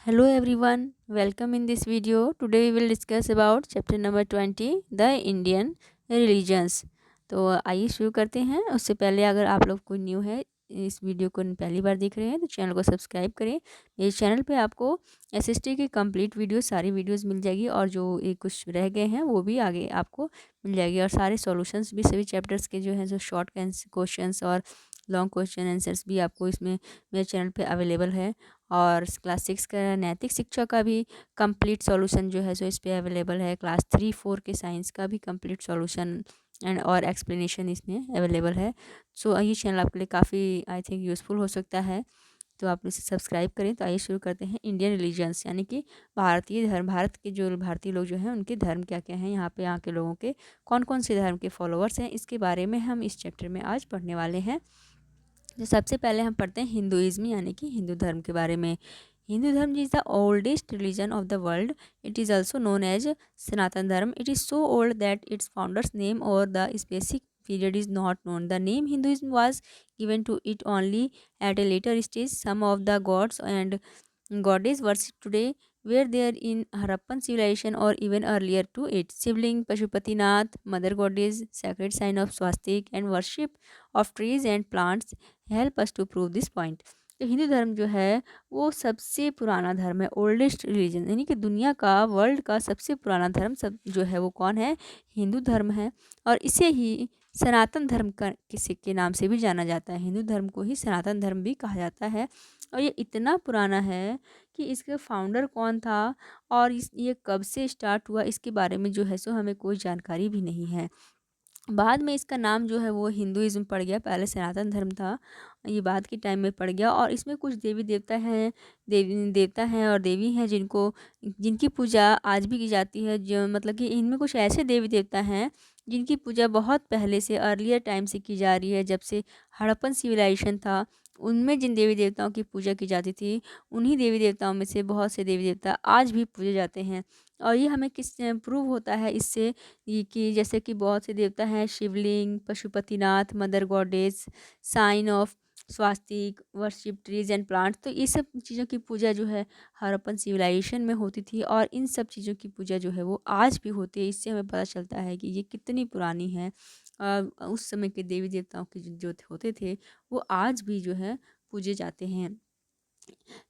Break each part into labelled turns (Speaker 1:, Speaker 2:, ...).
Speaker 1: Hello everyone, welcome in this video. Today we will discuss about chapter number 20 the Indian religions. तो आइए शुरू करते हैं। उससे पहले अगर आप लोग कोई न्यू है इस वीडियो को पहली बार देख रहे हैं तो चैनल को सब्सक्राइब करें। मेरे चैनल पे आपको एसएसटी की कंप्लीट वीडियो सारी वीडियोस मिल जाएगी और जो ये कुछ रह गए हैं वो भी आगे आपको मिल जाएगी और सारे सॉल्यूशंस भी सभी चैप्टर्स के जो हैं जो शॉर्ट क्वेश्चंस और लॉन्ग क्वेश्चन आंसर्स भी आपको इसमें मेरे चैनल पे अवेलेबल है। और क्लास 6 का नैतिक शिक्षा का भी कंप्लीट सॉल्यूशन जो है सो इस पे अवेलेबल है। क्लास 3 4 के साइंस का भी कंप्लीट सॉल्यूशन एंड और एक्सप्लेनेशन इसमें अवेलेबल है। सो ये चैनल आपके लिए काफ़ी आई थिंक यूज़फुल हो सकता है, तो आप इसे सब्सक्राइब करें। तो आइए शुरू करते हैं। इंडियन रिलीजन्स यानी कि भारतीय धर्म, भारत के जो भारतीय लोग जो हैं उनके धर्म क्या क्या हैं, यहाँ पे यहाँ के लोगों के कौन कौन से धर्म के फॉलोअर्स हैं, इसके बारे में हम इस चैप्टर में आज पढ़ने वाले हैं। तो सबसे पहले हम पढ़ते हैं हिंदुइज्म यानी कि हिंदू धर्म के बारे में। Hindu dharma is the oldest religion of the world. It is also known as Sanatan dharma. It is so old that its founder's name or the specific period is not known. The name Hinduism was given to it only at a later stage. Some of the gods and goddess worshipped today were there in Harappan civilization or even earlier to it. Shivling, Pashupatinath, Mother Goddess, sacred sign of swastik and worship of trees and plants help us to prove this point. तो हिंदू धर्म जो है वो सबसे पुराना धर्म है, oldest religion यानी कि दुनिया का वर्ल्ड का सबसे पुराना धर्म सब जो है वो कौन है, हिंदू धर्म है। और इसे ही सनातन धर्म का किसी के नाम से भी जाना जाता है। हिंदू धर्म को ही सनातन धर्म भी कहा जाता है। और ये इतना पुराना है कि इसके फाउंडर कौन था और ये कब से स्टार्ट हुआ इसके बारे में जो है सो हमें कोई जानकारी भी नहीं है। बाद में इसका नाम जो है वो हिंदुइज्म पड़ गया, पहले सनातन धर्म था, ये बाद के टाइम में पड़ गया। और इसमें कुछ देवी देवता हैं, देवी देवता हैं और देवी हैं जिनकी पूजा आज भी की जाती है। जो मतलब कि इनमें कुछ ऐसे देवी देवता हैं जिनकी पूजा बहुत पहले से अर्लियर टाइम से की जा रही है। जब से हड़प्पन सिविलाइजेशन था उनमें जिन देवी देवताओं की पूजा की जाती थी उन्हीं देवी देवताओं में से बहुत से देवी देवता आज भी पूजे जाते हैं। और ये हमें किस प्रूव होता है इससे ये कि जैसे कि बहुत से देवता हैं, Shivling, Pashupatinath, mother goddess, sign of swastika, worship trees and plants. तो ये सब चीज़ों की पूजा जो है हड़प्पन सिविलाइजेशन में होती थी और इन सब चीज़ों की पूजा जो है वो आज भी होती है। इससे हमें पता चलता है कि ये कितनी पुरानी है। उस समय के देवी देवताओं के जो होते थे वो आज भी जो है पूजे जाते हैं।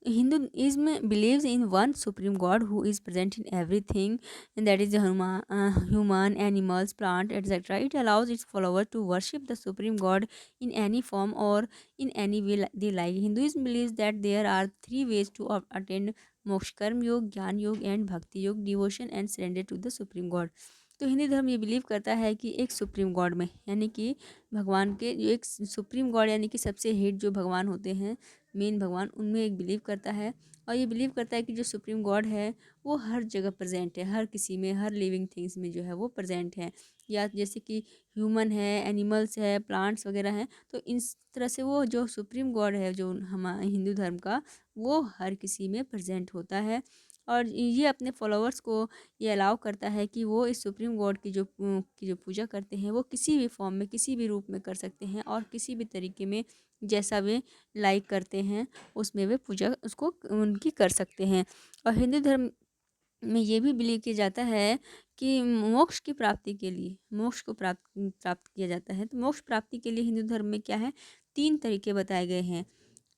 Speaker 1: Hinduism believes in one supreme God who is present in everything, and that is the human, animals, plant, etc. It allows its followers to worship the supreme God in any form or in any way they like. Hinduism believes that there are three ways to attain moksha: कर्म योग, ज्ञान योग and bhakti yoga, devotion and surrender to the supreme God. तो हिंदू धर्म ये believe करता है कि एक सुप्रीम गॉड में यानी कि भगवान के जो एक सुप्रीम गॉड यानी कि सबसे हेड जो भगवान होते हैं, मेन भगवान, उनमें एक बिलीव करता है। और ये बिलीव करता है कि जो सुप्रीम गॉड है वो हर जगह प्रेजेंट है, हर किसी में, हर लिविंग थिंग्स में जो है वो प्रेजेंट है। या जैसे कि ह्यूमन है, एनिमल्स है, प्लांट्स वगैरह हैं, तो इस तरह से वो जो सुप्रीम गॉड है जो हमारे हिंदू धर्म का, वो हर किसी में प्रेजेंट होता है। और ये अपने फॉलोअर्स को ये अलाउ करता है कि वो इस सुप्रीम गॉड की जो पूजा करते हैं वो किसी भी फॉर्म में, किसी भी रूप में कर सकते हैं और किसी भी तरीके में जैसा वे लाइक करते हैं उसमें वे पूजा उसको उनकी कर सकते हैं। और हिंदू धर्म में ये भी बिलीव किया जाता है कि मोक्ष की प्राप्ति के लिए, मोक्ष को प्राप्त किया जाता है। तो मोक्ष प्राप्ति के लिए हिंदू धर्म में क्या है, 3 तरीके बताए गए हैं।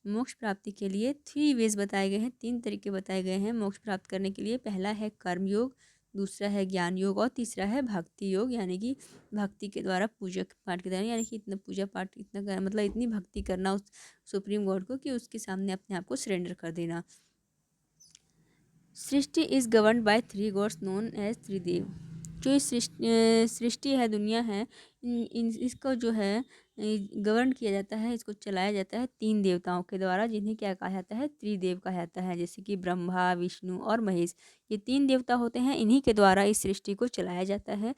Speaker 1: मोक्ष प्राप्ति के लिए 3 वेज बताए गए हैं, 3 तरीके बताए गए हैं मोक्ष प्राप्त करने के लिए। पहला है कर्म योग, दूसरा है ज्ञान योग और तीसरा है भक्ति योग, यानी कि भक्ति के द्वारा पूजा पाठ के द्वारा, यानी कि इतना पूजा पाठ मतलब इतनी भक्ति करना उस सुप्रीम गॉड को कि उसके सामने अपने आप को सरेंडर कर देना। Srishti is govern by 3 gods known as Tridev. जो इस सृष्टि है, दुनिया है, इसको जो है गवर्न किया जाता है, इसको चलाया जाता है 3 देवताओं के द्वारा, जिन्हें क्या कहा जाता है, त्रिदेव कहा जाता है। जैसे कि ब्रह्मा, विष्णु और महेश, ये 3 देवता होते हैं, इन्हीं के द्वारा इस सृष्टि को चलाया जाता है।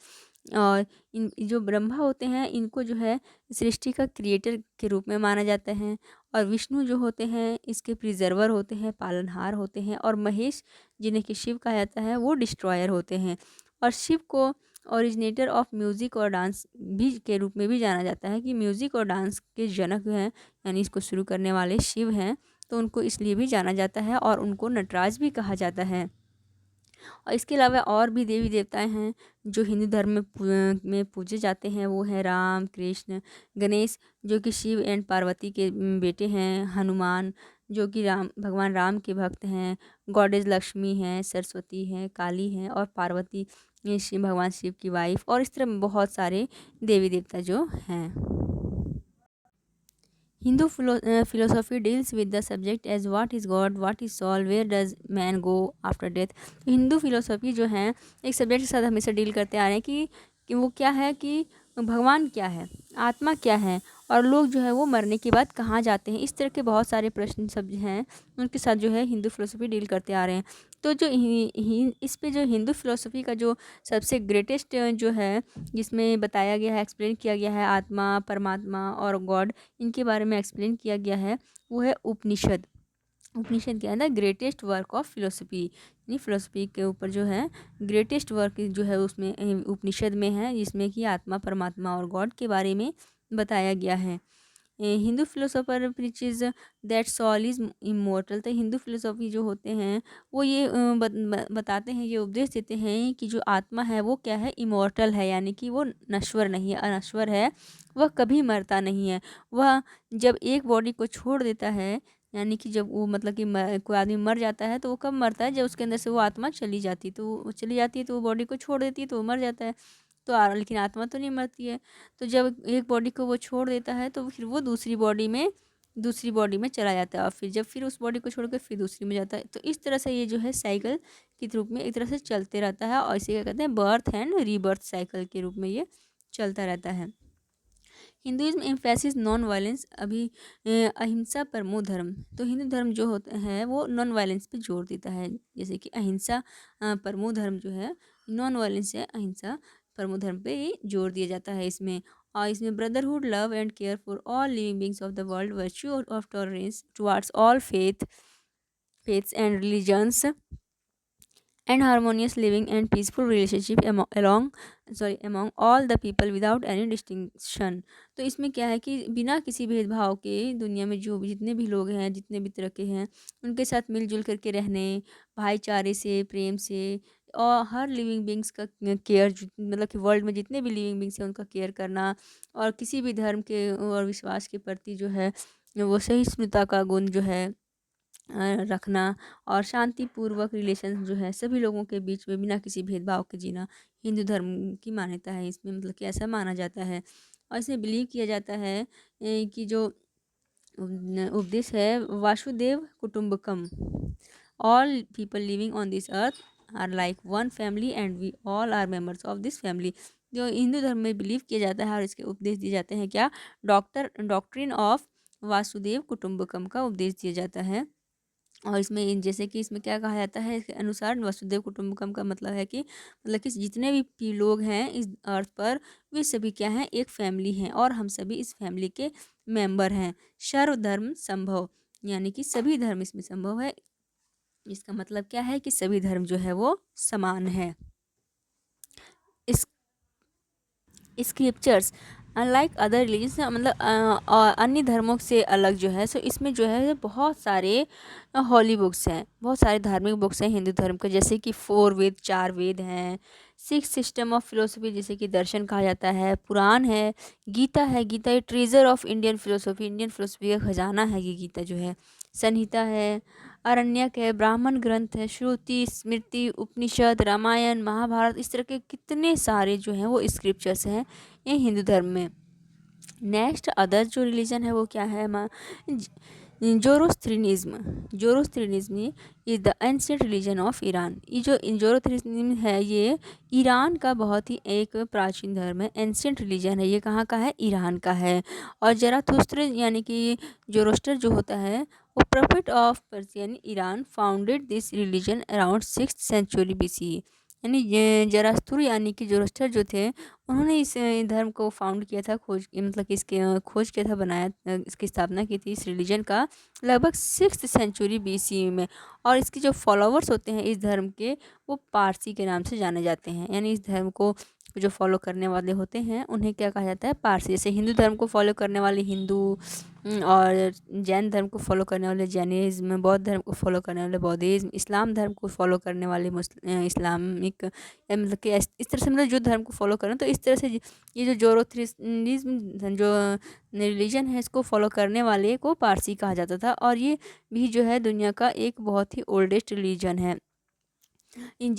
Speaker 1: और इन जो ब्रह्मा होते हैं इनको जो है सृष्टि का क्रिएटर के रूप में माना जाता है। और विष्णु जो होते हैं इसके प्रिजर्वर होते हैं, पालनहार होते हैं। और महेश जिन्हें कि शिव कहा जाता है वो डिस्ट्रॉयर होते हैं। और शिव को ओरिजिनेटर ऑफ म्यूज़िक और डांस भी के रूप में भी जाना जाता है कि म्यूज़िक और डांस के जनक हैं, यानी इसको शुरू करने वाले शिव हैं। तो उनको इसलिए भी जाना जाता है और उनको नटराज भी कहा जाता है। और इसके अलावा और भी देवी देवताएं हैं जो हिंदू धर्म में पूजे जाते हैं। वो है राम, कृष्ण, गणेश जो कि शिव एंड पार्वती के बेटे हैं, हनुमान जो कि भगवान राम के भक्त हैं, गॉडेज लक्ष्मी हैं, सरस्वती हैं, काली हैं और पार्वती ये भगवान शिव की वाइफ, और इस तरह बहुत सारे देवी देवता जो हैं। Hindu philosophy deals with the subject as what is God, what is soul, where does man go after death। तो हिंदू फिलोसॉफी जो है एक सब्जेक्ट के साथ हमेशा डील करते आ रहे हैं कि वो क्या है, कि भगवान क्या है, आत्मा क्या है, और लोग जो है वो मरने के बाद कहाँ जाते हैं। इस तरह के बहुत सारे प्रश्न सब हैं उनके साथ जो है हिंदू फिलोसॉफी डील करते आ रहे हैं। तो जो इस पे जो हिंदू फिलोसॉफी का जो सबसे ग्रेटेस्ट जो है जिसमें बताया गया है, एक्सप्लेन किया गया है, आत्मा, परमात्मा और गॉड इनके बारे में एक्सप्लेन किया गया है, वो है उपनिषद। उपनिषद के अंदर ग्रेटेस्ट वर्क ऑफ फिलोसफी, यानी फिलोसफी के ऊपर जो है ग्रेटेस्ट वर्क जो है उसमें उपनिषद में है, जिसमें कि आत्मा, परमात्मा और गॉड के बारे में बताया गया है। Hindu philosopher preaches that soul is immortal. तो हिंदू फिलोसॉफी जो होते हैं वो ये बताते हैं, ये उपदेश देते हैं कि जो आत्मा है वो क्या है, इमोर्टल है, यानी कि वो नश्वर नहीं है, अनश्वर है, वह कभी मरता नहीं है। वह जब एक बॉडी को छोड़ देता है, यानी कि जब वो मतलब कि कोई आदमी मर जाता है तो वो कब मरता है, जब उसके अंदर से वो आत्मा चली जाती है, तो वो चली जाती है तो वो बॉडी को छोड़ देती है तो वो मर जाता है। तो लेकिन आत्मा तो नहीं मरती है। तो जब एक बॉडी को वो छोड़ देता है तो फिर वो दूसरी बॉडी में चला जाता है, और फिर जब फिर उस बॉडी को छोड़ कर फिर दूसरी में जाता है। तो इस तरह से ये जो है साइकिल के रूप में एक तरह से चलते रहता है, और इसे क्या कहते हैं, बर्थ एंड रीबर्थ साइकिल के रूप में ये चलता रहता है। हिंदुइज्म एम्फेसिस नॉन वायलेंस, अहिंसा परमो धर्म। तो हिंदू धर्म जो होता है वो नॉन वायलेंस पे जोर देता है, जैसे कि अहिंसा परमो धर्म जो है नॉन वायलेंस है, अहिंसा परमो धर्म पे ही जोर दिया जाता है इसमें। और इसमें brotherhood, love and care for all living beings of the world, virtue of tolerance towards all faiths and religions and harmonious living and peaceful relationship among all the people without any distinction। तो इसमें क्या है कि बिना किसी भेदभाव के दुनिया में जो भी जितने भी लोग हैं, जितने भी तरह के हैं, उनके साथ मिलजुल करके रहने, भाईचारे से, प्रेम से, और हर लिविंग बींग्स का केयर, मतलब कि वर्ल्ड में जितने भी लिविंग बींग्स हैं उनका केयर करना, और किसी भी धर्म के और विश्वास के प्रति जो है वो सहिष्णुता का गुण जो है रखना, और शांतिपूर्वक रिलेशन जो है सभी लोगों के बीच में बिना किसी भेदभाव के जीना हिंदू धर्म की मान्यता है। इसमें मतलब कि ऐसा माना जाता है, और इसमें बिलीव किया जाता है कि जो उपदेश है Vasudhaiva Kutumbakam, all people living on this earth are like one family and we all are members of this family. जो हिंदू धर्म में बिलीव किया जाता है और इसके उपदेश दिए जाते हैं, क्या डॉक्ट्रिन ऑफ वासुदेव कुटुंबकम का उपदेश दिया जाता है। और इसमें जैसे कि इसमें क्या कहा जाता है, इसके अनुसार वसुदेव कुटुंबकम का मतलब है कि जितने भी लोग हैं इस अर्थ पर वे सभी क्या हैं, एक फैमिली हैं, और हम सभी इस फैमिली के मेंबर हैं। सर्वधर्म संभव, यानी कि सभी धर्म इसमें संभव है। इसका मतलब क्या है कि सभी धर्म जो है वो समान है। इस स्क्रिप्चर्स अनलाइक अदर रिलीजन्स, मतलब अन्य धर्मों से अलग जो है, सो इसमें जो है बहुत सारे हॉली बुक्स हैं, बहुत सारे धार्मिक बुक्स हैं हिंदू धर्म के, जैसे कि 4 वेद, 4 वेद हैं, 6 सिस्टम ऑफ फिलोसफी जैसे कि दर्शन कहा जाता है, पुराण है, गीता है, गीता ये ट्रेजर ऑफ इंडियन फिलोसफी का खजाना है ये गीता जो है, संहिता है, अरण्यक है, ब्राह्मण ग्रंथ है, श्रुति, स्मृति, उपनिषद, रामायण, महाभारत, इस तरह के कितने सारे जो हैं वो स्क्रिप्चर्स हैं ये हिंदू धर्म में। नेक्स्ट अदर जो रिलीजन है वो क्या है, Zoroastrianism is the ancient religion of Iran. ये जो जोरोस्त्रिनिज्म है ये ईरान का बहुत ही एक प्राचीन धर्म है, एंशिएंट रिलीजन है, ये कहाँ का है, ईरान का है। और जराथुस्त्र यानी कि जोरोस्टर जो होता है वो prophet of Persian Iran founded this religion around 6th century BCE। यानी जरास्थुर यानी कि जोरोस्टर जो थे उन्होंने इस धर्म को फाउंड किया था, मतलब कि इसके खोज किया था, बनाया, इसकी स्थापना की थी इस रिलीजन का लगभग 6th सेंचुरी BCE में। और इसके जो फॉलोवर्स होते हैं इस धर्म के वो पारसी के नाम से जाने जाते हैं, यानी इस धर्म को जो फॉलो करने वाले होते हैं उन्हें क्या कहा जाता है, पारसी। जैसे हिंदू धर्म को फॉलो करने वाले हिंदू, और जैन धर्म को फॉलो करने वाले जैनिज़्म, बौद्ध धर्म को फॉलो करने वाले बौद्धिज़्म, इस्लाम धर्म को फॉलो करने वाले इस्लामिक, मतलब कि इस तरह से, मतलब जो धर्म को फॉलो करें, तो इस तरह से ये जो जोरोथ्रिस्टिज्म जो रिलीजन है इसको फॉलो करने वाले को पारसी कहा जाता था। और ये भी जो है दुनिया का एक बहुत ही ओल्डेस्ट रिलीजन है। इन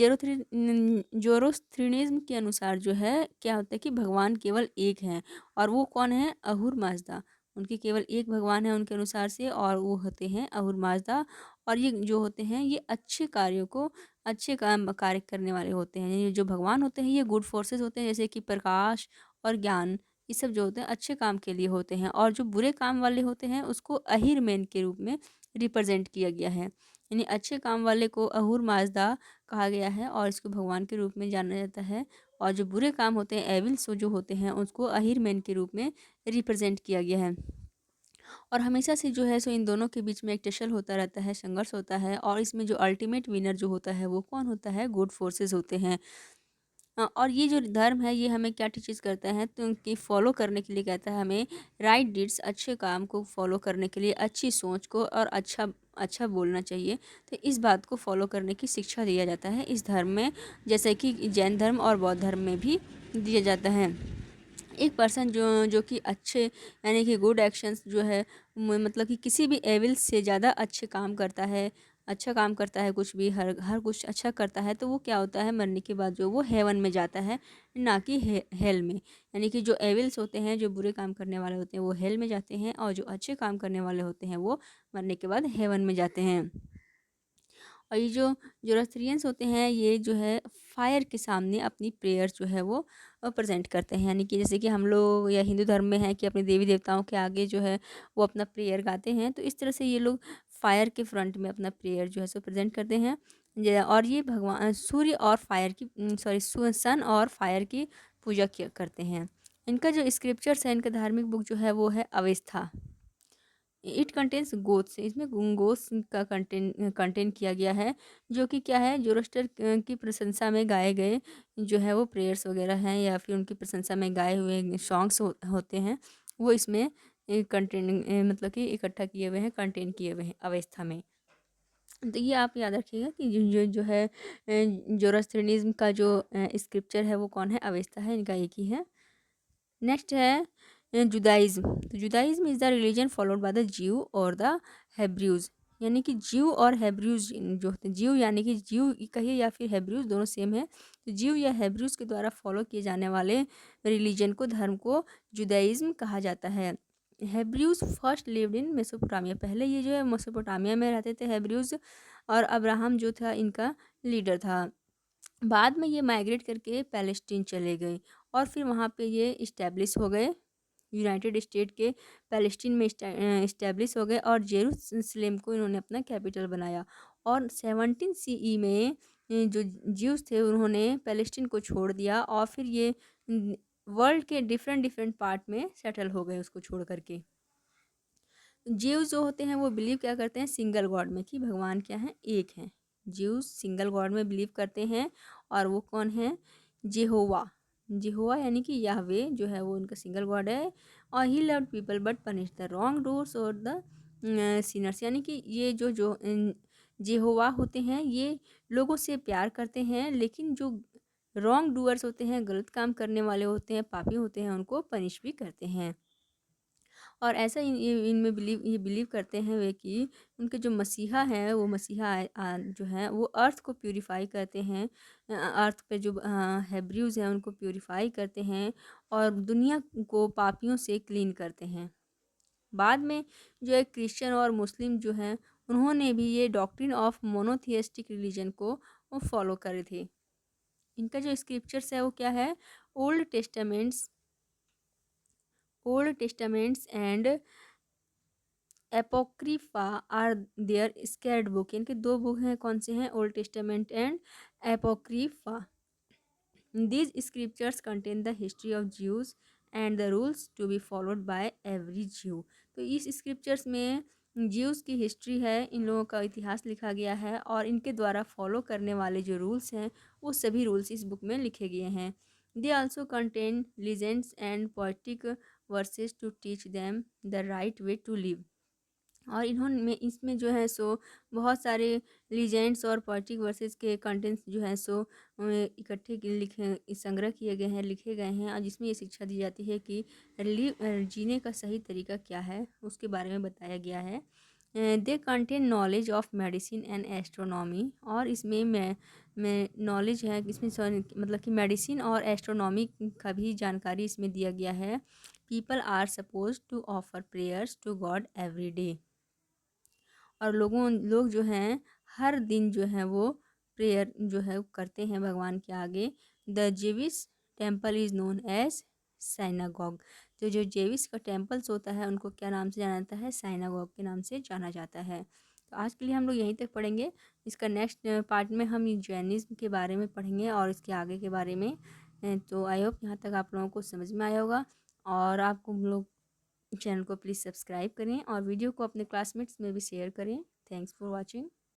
Speaker 1: जोरोस्ट्रिनिज्म के अनुसार जो है क्या होता है कि भगवान केवल एक हैं, और वो कौन है, अहुर माजदा। उनके केवल एक भगवान है उनके अनुसार से, और वो होते हैं अहुर माजदा। और ये जो होते हैं ये अच्छे कार्यों को, अच्छे काम कार्य करने वाले होते हैं। ये जो भगवान होते हैं ये गुड फोर्सेस होते हैं, जैसे कि प्रकाश और ज्ञान, ये सब जो होते हैं अच्छे काम के लिए होते हैं। और जो बुरे काम वाले होते हैं उसको अहिर मैन के रूप में रिप्रेजेंट किया गया है। यानी अच्छे काम वाले को अहुर माजदा कहा गया है और इसको भगवान के रूप में जाना जाता है। और जो बुरे काम होते हैं, एविल्स जो होते हैं, उसको अहिर मैन के रूप में रिप्रेजेंट किया गया है। और हमेशा से जो है सो इन दोनों के बीच में एक टसल होता रहता है, संघर्ष होता है। और इसमें जो अल्टीमेट विनर जो होता है वो कौन होता है, गुड फोर्सेस होते हैं। और ये जो धर्म है ये हमें क्या टीचेस करता है, तो कि फॉलो करने के लिए कहता है हमें राइट डीड्स, अच्छे काम को फॉलो करने के लिए, अच्छी सोच को, और अच्छा अच्छा बोलना चाहिए। तो इस बात को फॉलो करने की शिक्षा दिया जाता है इस धर्म में, जैसे कि जैन धर्म और बौद्ध धर्म में भी दिया जाता है। एक पर्सन जो कि अच्छे, यानी कि गुड एक्शंस जो है, मतलब कि किसी भी एविल से ज़्यादा अच्छे काम करता है, अच्छा काम करता है, कुछ भी हर हर कुछ अच्छा करता है, तो वो क्या होता है, मरने के बाद जो वो हेवन में जाता है, ना कि हेल में। यानी कि जो एविल्स होते हैं, जो बुरे काम करने वाले होते हैं, वो हेल में जाते हैं, और जो अच्छे काम करने वाले होते हैं वो मरने के बाद हेवन में जाते हैं। और ये जो जोरास्ट्रियंस होते हैं ये जो है फायर के सामने अपनी प्रेयर जो है वो प्रेजेंट करते हैं। यानी कि जैसे कि हम लोग या हिंदू धर्म में है कि अपने देवी देवताओं के आगे जो है वो अपना प्रेयर गाते हैं, तो इस तरह से ये लोग फायर के फ्रंट में अपना प्रेयर जो है सो प्रेजेंट करते हैं। और ये भगवान सूर्य और फायर की, सॉरी, सन और फायर की पूजा किया करते हैं। इनका जो स्क्रिप्चर्स है, इनका धार्मिक बुक जो है वो है अवेस्था। इट कंटेन्स गोथ्स, इसमें गोथ्स का कंटेंट किया गया है, जो कि क्या है, जोरोस्टर की प्रशंसा में गाए गए जो है वो प्रेयर्स वगैरह हैं, या फिर उनकी प्रशंसा में गाए हुए सॉन्ग्स होते हैं, वो इसमें कंटेंट, मतलब कि इकट्ठा किए हुए हैं, कंटेंट किए हुए हैं अवस्था में। तो ये आप याद रखिएगा कि जो है जोरोस्ट्रियनिज्म का जो स्क्रिप्चर है वो कौन है, अवेस्ता है, इनका एक ही है। नेक्स्ट है जुदाइज्म। तो Judaism is the religion followed by the Jews और द हेब्रूज। यानी कि जीव और हेब्रूज जो होते हैं, जीव यानी कि जीव कहिए या फिर हेब्रूज, दोनों सेम है। तो जीव या हेब्रूज के द्वारा फॉलो किए जाने वाले रिलीजन को, धर्म को जुदाइज्म कहा जाता है। हेब्रूज फर्स्ट लिव्ड इन मेसोपोटामिया, पहले ये जो है मेसोपोटामिया में रहते थे हेब्रूज, और अब्राहम जो था इनका लीडर था। बाद में ये माइग्रेट करके पैलेस्टीन चले गए, और फिर वहाँ पे ये इस्टेब्लिश हो गए, यूनाइटेड स्टेट के पैलेस्टीन में इस्टेब्लिश हो गए, और जेरूसलेम को इन्होंने अपना कैपिटल बनाया। और 17 सीई में जो ज्यूज थे उन्होंने पैलेस्टीन को छोड़ दिया, और फिर ये वर्ल्ड के डिफरेंट डिफरेंट पार्ट में सेटल हो गए उसको छोड़ करके। ज्यूज जो होते हैं वो बिलीव क्या करते हैं, सिंगल गॉड में, कि भगवान क्या है, एक है। ज्यूज सिंगल गॉड में बिलीव करते हैं, और वो कौन है, जेहोवा। जेहोवा यानी कि याहवे जो है वो उनका सिंगल गॉड है। और he loved people but punish the wrong doers और द सिनर्स। यानी कि ये जो जेहोवा होते हैं ये लोगों से प्यार करते हैं, लेकिन जो रॉन्ग डूअर्स होते हैं, गलत काम करने वाले होते हैं, पापी होते हैं, उनको पनिश भी करते हैं। और ऐसा इनमें ये बिलीव करते हैं वे कि उनके जो मसीहा हैं वो मसीहा जो हैं वो अर्थ को प्यूरिफाई करते हैं, अर्थ पे जो हेब्रूज हैं उनको प्यूरिफाई करते हैं, और दुनिया को पापियों से क्लीन करते हैं। बाद में जो है क्रिश्चियन और मुस्लिम जो हैं उन्होंने भी ये डॉक्ट्रिन ऑफ मोनोथियस्टिक रिलीजन को वो फॉलो करे थे। इनका जो स्क्रिप्चर्स है वो क्या है, Old Testaments, Old Testaments and Apocrypha are their sacred book. इनके दो बुक हैं, कौन से हैं, Old Testament and Apocrypha. These scriptures contain the history of Jews and the rules to be followed by every Jew. तो इस scriptures में Jews की हिस्ट्री है, इन लोगों का इतिहास लिखा गया है, और इनके द्वारा फॉलो करने वाले जो रूल्स हैं वो सभी रूल्स इस बुक में लिखे गए हैं। They also contain legends and poetic verses to teach them the right way to live. और इन्होंने इसमें जो है सो बहुत सारे लीजेंड्स और पोएटिक वर्सेस के कंटेंट्स जो हैं सो इकट्ठे लिखे संग्रह किए गए हैं, लिखे गए हैं, और जिसमें ये शिक्षा दी जाती है कि जीने का सही तरीका क्या है उसके बारे में बताया गया है। They contain knowledge of medicine and astronomy, और इसमें मैं नॉलेज है इसमें मतलब कि मेडिसिन और एस्ट्रोनॉमी का भी जानकारी इसमें दिया गया है। People are suppose to offer prayers to God every day, और लोग जो हैं हर दिन जो है वो प्रेयर जो है करते हैं भगवान के आगे। The Jewish temple is known as synagogue, तो जो जेविस का टेम्पल्स होता है उनको क्या नाम से जाना जाता है? साइनागॉग के नाम से जाना जाता है। तो आज के लिए हम लोग यहीं तक पढ़ेंगे। इसका नेक्स्ट पार्ट में हम जैनिज़्म के बारे में पढ़ेंगे और इसके आगे के बारे में। तो आई होप यहाँ तक आप लोगों को समझ में आया होगा, और आपको लोग चैनल को प्लीज़ सब्सक्राइब करें और वीडियो को अपने क्लासमेट्स में भी शेयर करें। Thanks for watching.